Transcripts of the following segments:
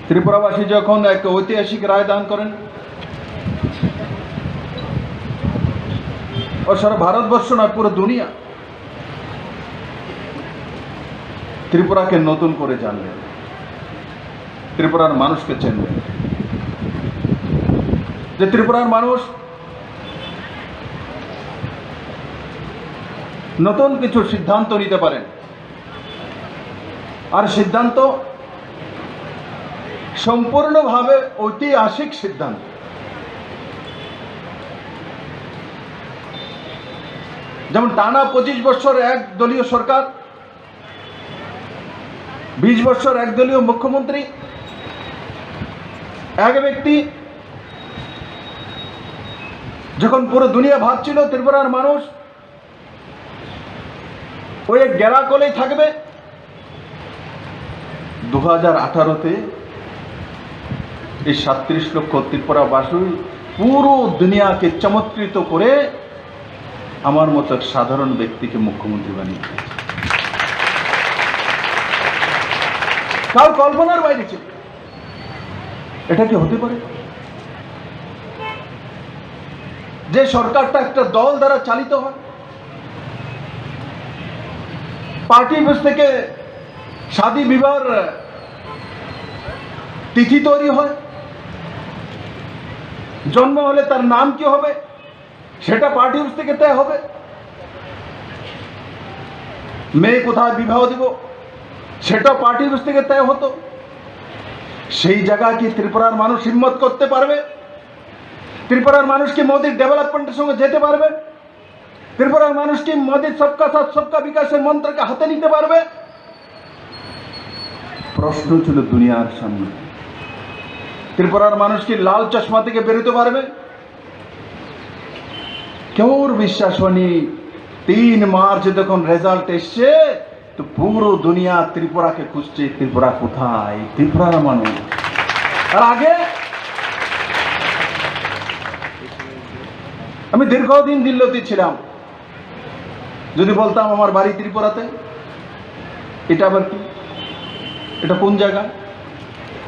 ত্রিপুরাবাসী যখন এক ঐতিহাসিক রায় দান করেন ও সারা ভারতবর্ষ নয় পুরো দুনিয়া ত্রিপুরাকে নতুন করে জানলেন, ত্রিপুরার মানুষকে চেনলেন, যে ত্রিপুরার মানুষ নতুন কিছু সিদ্ধান্ত নিতে পারেন, আর সিদ্ধান্ত সম্পূর্ণভাবে ঐতিহাসিক সিদ্ধান্ত। যেমন টানা 25 বছর এক দলীয় সরকার, 20 বছর একদলীয় মুখ্যমন্ত্রী, এক ব্যক্তি, যখন পুরো দুনিয়া ভাবছিল ত্রিপুরার মানুষ ওই এক গেরাকলেই থাকবে, 2018-তে এই 37 লক্ষ ত্রিপুরাবাসী পুরো দুনিয়াকে চমৎকৃত করে আমার মতো এক সাধারণ ব্যক্তিকে মুখ্যমন্ত্রী বানিয়ে দিয়েছে। কার কল্পনার বাইরে ছিল? এটা কি হতে পারে যে সরকারটা একটা দল দ্বারা চালিত হয়, পার্টি অফিস থেকে শাদী বিবাহের তিথি তৈরি হয়, জন্ম হলে তার নাম কি হবে সেটা পার্টি অফিস থেকে তয় হবে, মেয়ে কোথায় বিবাহ দিব সেটা পার্টি অফিস থেকে তয় হতো। সেই জায়গায় কি ত্রিপুরার মানুষ হিম্মত করতে পারবে? ত্রিপুরার মানুষ কি মোদির ডেভেলপমেন্টের সঙ্গে যেতে পারবে? ত্রিপুরার মানুষ কি মোদির সবকা সাথ সবকা বিকাশের মন্ত্রকে হাতে নিতে পারবে? প্রশ্ন ছিল দুনিয়ার সামনে। ত্রিপুরার মানুষ কি লাল চশমা থেকে বেরোতে পারবে? কেউর বিশ্বাস হয়নি। 3 মার্চ যখন রেজাল্ট এসছে তো পুরো দুনিয়া ত্রিপুরাকে খুঁজছে, ত্রিপুরা কোথায়, ত্রিপুরার মানুষ। আর আগে আমি দীর্ঘদিন দিল্লিতে ছিলাম, যদি বলতাম আমার বাড়ি ত্রিপুরাতে, এটা আবার কি, এটা কোন জায়গা?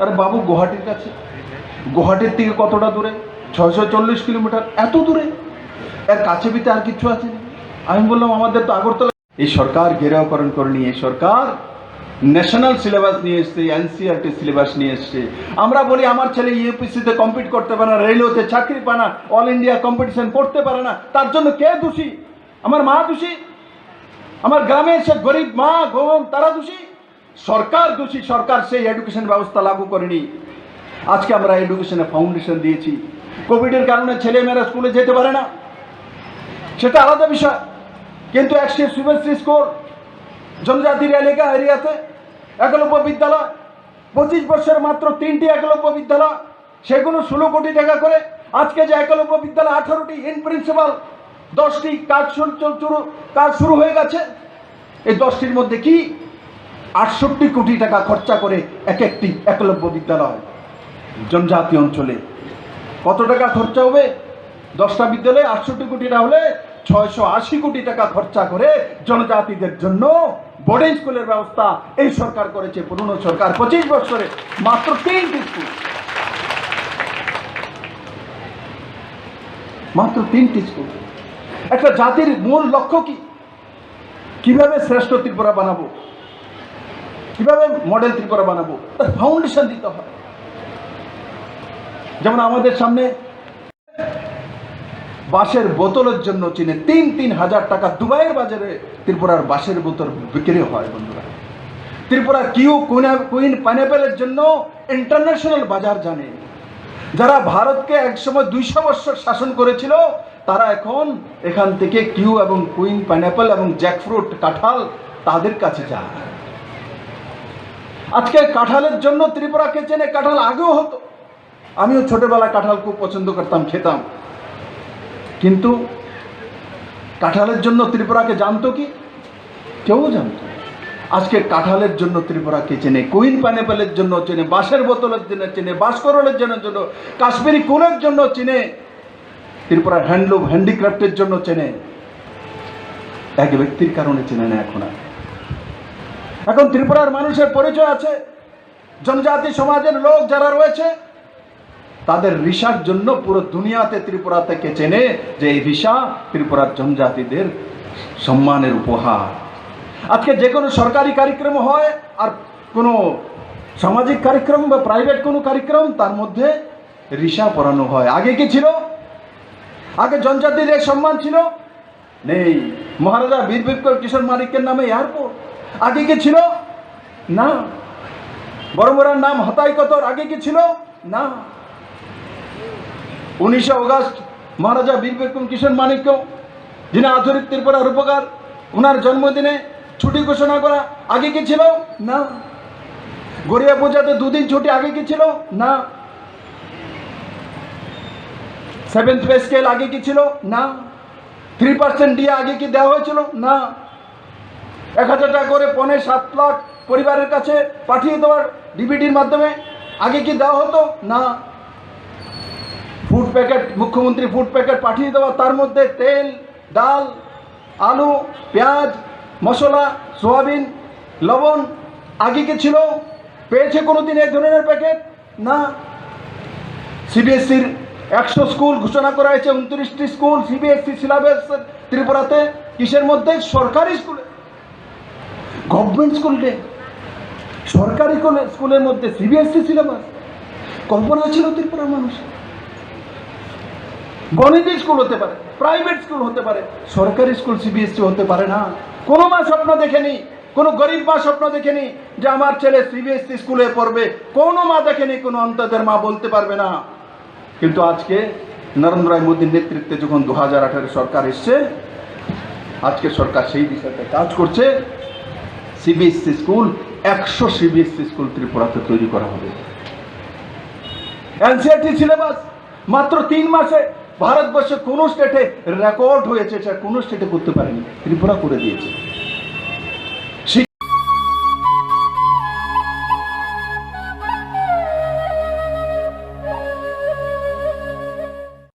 আরে বাবু গুয়াহাটির কাছে। গুয়াহাটির থেকে কতটা দূরে? 640 কিলোমিটার। এত দূরে? এর কাছে পিতে আর কিছু আছে? আমি বললাম আমাদের তো আগরতলা। এই সরকার ঘেরাওকরণ করেনি, এই সরকার ন্যাশনাল সিলেবাস নিয়ে এসছে, এনসিআরটি সিলেবাস নিয়ে এসছে। আমরা বলি আমার ছেলে ইউপিসিতে কম্পিট করতে পারে না, রেলওয়েতে চাকরি পায় না, অল ইন্ডিয়া কম্পিটিশন করতে পারে না, তার জন্য কে দোষী? আমার মা দোষী? আমার গ্রামের সে গরিব মা বোন তারা দোষী? সরকার দোষী। সরকার সেই এডুকেশন ব্যবস্থা লাগু করেনি। আজকে আমরা এডুকেশনে ফাউন্ডেশন দিয়েছি, কোভিডের কারণে ছেলেমেয়েরা স্কুলে যেতে পারে না, সেটা আলাদা বিষয়। কিন্তু একশো শুভশ্রী স্কুল জনজাতির এলাকা এরিয়াতে একলব্য বিদ্যালয়, 25 বছর মাত্র 3টি একলব্য বিদ্যালয়, সেগুলো 16 কোটি টাকা করে। আজকে যে একলব্য বিদ্যালয় 18টি, ইন প্রিন্সিপাল 10টি কাজ শুরু হয়ে গেছে। এই 10টির মধ্যে কি 68 কোটি টাকা খরচা করে একটি একলব্য বিদ্যালয়। জনজাতি অঞ্চলে কত টাকা খরচা হবে? 10টা বিদ্যালয়ে 68 কোটি টাকা হলে 680 কোটি টাকা খরচা করে জনজাতিদের জন্য বোর্ডিং স্কুলের ব্যবস্থা এই সরকার করেছে। পুরনো সরকার 25 বছরে মাত্র 3টি স্কুল, মাত্র 3টি স্কুল। একটা জাতির মূল লক্ষ্য কি? কিভাবে শ্রেষ্ঠ ত্রিপুরা বানাবো, কিভাবে মডেল ত্রিপুরা বানাবো, তার ফাউন্ডেশন দিতে হয়। যেমন আমাদের সামনে বাঁশের বোতলের জন্য চীনে 3-3 হাজার টাকা দুবাইয়ের বাজারে ত্রিপুরার বাঁশের বোতল বিক্রি হয়। বন্ধুরা, ত্রিপুরা কুইন পাইনাপেলের জন্য ইন্টারন্যাশনাল বাজার জানে। যারা ভারতকে একসময় 200 বছর শাসন করেছিল তারা এখন এখান থেকে কিউ এবং কুইন পাইনাপেল এবং জ্যাকফ্রুট কাঁঠাল তাদের কাছে যায়। আজকে কাঁঠালের জন্য ত্রিপুরাকে চেনে। কাঁঠাল আগেও হতো, আমিও ছোটবেলায় কাঁঠাল খুব পছন্দ করতাম, খেতাম, কিন্তু কাঁঠালের জন্য ত্রিপুরাকে জানতো কি? কেউ জানতো। আজকে কাঁঠালের জন্য ত্রিপুরাকে চেনে, কুইন পাইনাপেলের জন্য চেনে, বাঁশের বোতলের জন্য চেনে, বাঁশকরলের জন্য, কাশ্মীরি কুলের জন্য চেনে, ত্রিপুরার হ্যান্ডলুম হ্যান্ডিক্রাফটের জন্য চেনে। এক ব্যক্তির কারণে চেনে না। এখন ত্রিপুরার মানুষের পরিচয় আছে, জনজাতি সমাজের লোক যারা রয়েছে তাদের রিসার জন্য পুরো দুনিয়াতে ত্রিপুরা থেকে চেনে যে এই রিসা ত্রিপুরার জনজাতিদের সম্মানের উপহার। আজকে যে কোনো সরকারি কার্যক্রম হয় আর কোনো সামাজিক কার্যক্রম বা প্রাইভেট কোনো কার্যক্রম তার মধ্যে রিসা পড়ানো হয়। আগে কি ছিল? আগে জনজাতিদের সম্মান ছিল? নেই। মহারাজা বীর বিক্রম কিশোর মানিকের নামে এয়ারপোর্ট আগে কি ছিল? না। বড়মরার নাম হতাই কতর আগে কি ছিল? না। 19 অগস্ট মহারাজা বীর বিক্রম কিশোর মানিক্য, যিনি আধুনিক ত্রিপুরার রূপকার, ওনার জন্মদিনে ছুটি ঘোষণা করা আগে কি ছিল? না। গড়িয়া পূজাতে 2 দিন ছুটি আগে কি ছিল? না। 7th পে স্কেল আগে কি ছিল? না। 3% দিয়ে আগে কি দেওয়া হয়েছিল? না। 1000 টাকা করে 7 লাখ পরিবারের কাছে পাঠিয়ে দেওয়ার ডিবিটির মাধ্যমে আগে কি দেওয়া হতো? না। ফুড প্যাকেট, মুখ্যমন্ত্রী ফুড প্যাকেট পাঠিয়ে দেওয়া, তার মধ্যে তেল, ডাল, আলু, পেঁয়াজ, মশলা, সোয়াবিন, লবণ আগে কি ছিল? পেয়েছে কোনোদিন এই ধরনের প্যাকেট? না। সিবিএসসির 100 স্কুল ঘোষণা করা হয়েছে, 29টি স্কুল সিবিএসসি সিলেবাস ত্রিপুরাতে। কিসের মধ্যে? সরকারি স্কুলে, গভর্নমেন্ট স্কুলে, সরকারি স্কুলের মধ্যে সিবিএসসি সিলেবাস। কল্পনা ছিল ত্রিপুরার মানুষ? গণিত স্কুল হতে পারে, প্রাইভেট স্কুল হতে পারে, সরকারি স্কুল সিবিএসসি হতে পারে না। কোনো মা স্বপ্ন দেখেনি, কোনো গরিব মা স্বপ্ন দেখেনি যে আমার ছেলে সিবিএসসি স্কুলে পড়বে। কোনো মা দেখেনি, কোনো অন্তদের মা বলতে পারবে না। কিন্তু আজকে নরেন্দ্র মোদীর নেতৃত্বে যখন 2018 সরকার এসছে, আজকে সরকার সেই বিষয়টা কাজ করছে। সিবিএসসি স্কুল 100 সিবিএসসি স্কুল ত্রিপুরাতে তৈরি করা হবে। এনসিইআরটি সিলেবাস মাত্র 3 মাসে ভারতবর্ষে কোনো স্টেটে রেকর্ড হয়েছে, কোনো স্টেটে করতে পারেনি, ত্রিপুরা করে দিয়েছে।